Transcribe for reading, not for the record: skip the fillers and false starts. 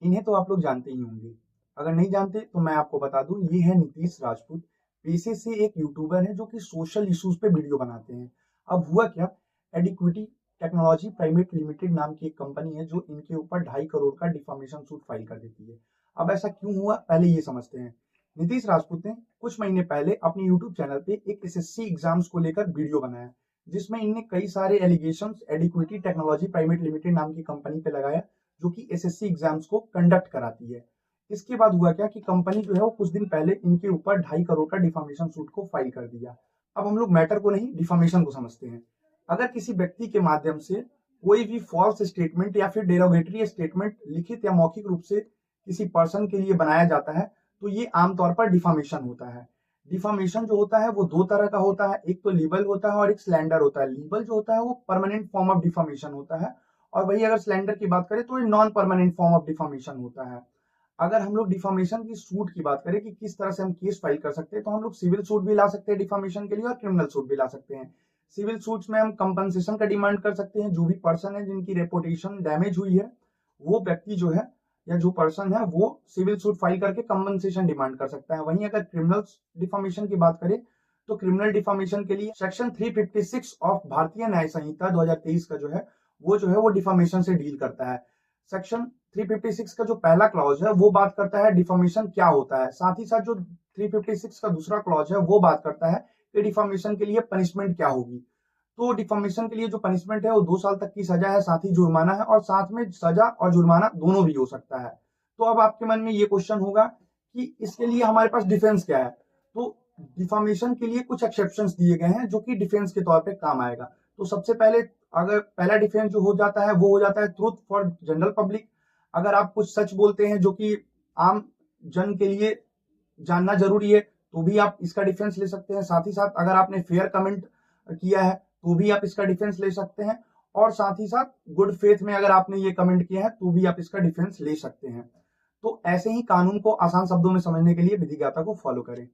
इन्हें तो आप लोग जानते ही होंगे। अगर नहीं जानते तो मैं आपको बता दूं, ये है नीतीश राजपूत। पेशे से एक यूट्यूबर है जो कि सोशल इश्यूज पे वीडियो बनाते हैं। अब हुआ क्या, एडिक्विटी टेक्नोलॉजी प्राइवेट लिमिटेड नाम की एक कंपनी है जो इनके ऊपर 2.5 करोड़ का डिफामेशन सूट फाइल कर देती है। अब ऐसा क्यों हुआ, पहले ये समझते हैं। नीतीश राजपूत ने कुछ महीने पहले अपने यूट्यूब चैनल पे एक एसएससी एग्जाम्स को लेकर वीडियो बनाया, जिसमें इनने कई सारे एलिगेशंस एडिक्विटी टेक्नोलॉजी प्राइवेट लिमिटेड नाम की कंपनी पे लगाया, जो कि एसएससी एग्जाम्स को कंडक्ट कराती है। इसके बाद हुआ क्या कि कंपनी जो है वो कुछ दिन पहले इनके ऊपर 2.5 करोड़ का डिफामेशन सूट को फाइल कर दिया। अब हम लोग मैटर को नहीं, डिफामेशन को समझते हैं। अगर किसी व्यक्ति के माध्यम से कोई भी फॉल्स स्टेटमेंट या फिर डेरोगेटरी स्टेटमेंट लिखित या मौखिक रूप से किसी पर्सन के लिए बनाया जाता है, तो ये आमतौर पर डिफामेशन होता है। डिफामेशन जो होता है वो दो तरह का होता है, एक तो लीबल होता है और एक स्लैंडर होता है। लीबल जो होता है वो परमानेंट फॉर्म ऑफ डिफामेशन होता है, और वही अगर स्लैंडर की बात करें तो ये non permanent form of defamation होता है। अगर हम लोग डिफामेशन की सूट की बात करें कि किस तरह से हम केस फाइल कर सकते हैं, तो हम लोग सिविल सूट भी ला सकते हैं डिफामेशन के लिए और क्रिमिनल सूट भी ला सकते हैं। सिविल सूट्स में हम कंपनसेशन का डिमांड कर सकते हैं। जो भी पर्सन है जिनकी रेपुटेशन डैमेज हुई है, वो व्यक्ति जो है या जो पर्सन है वो सिविल सूट फाइल करके कंपनसेशन डिमांड कर सकता है। वहीं अगर क्रिमिनल डिफामेशन की बात करें तो क्रिमिनल डिफामेशन के लिए सेक्शन 356 ऑफ भारतीय न्याय संहिता 2023 का जो है वो डिफामेशन से डील करता है। सेक्शन 356 का जो पहला क्लॉज है वो बात करता है डिफामेशन क्या होता है, साथ ही साथ जो 356 का दूसरा क्लॉज है वो बात करता है कि डिफामेशन के लिए पनिशमेंट क्या होगी। तो डिफामेशन के लिए जो पनिशमेंट है वो 2 साल तक की सजा है, साथ ही जुर्माना है, और साथ में सजा और जुर्माना दोनों भी हो सकता है। तो अब आपके मन में ये क्वेश्चन होगा कि इसके लिए हमारे पास डिफेंस क्या है। तो डिफामेशन के लिए कुछ एक्सेप्शंस दिए गए हैं जो कि डिफेंस के तौर पे काम आएगा। तो सबसे पहले अगर पहला डिफेंस जो हो जाता है वो हो जाता है ट्रूथ फॉर जनरल पब्लिक। अगर आप कुछ सच बोलते हैं जो कि आम जन के लिए जानना जरूरी है, तो भी आप इसका डिफेंस ले सकते हैं। साथ ही साथ अगर आपने फेयर कमेंट किया है तो भी आप इसका डिफेंस ले सकते हैं, और साथ ही साथ गुड फेथ में अगर आपने ये कमेंट किया है तो भी आप इसका डिफेंस ले सकते हैं। तो ऐसे ही कानून को आसान शब्दों में समझने के लिए विधिज्ञाता को फॉलो करें।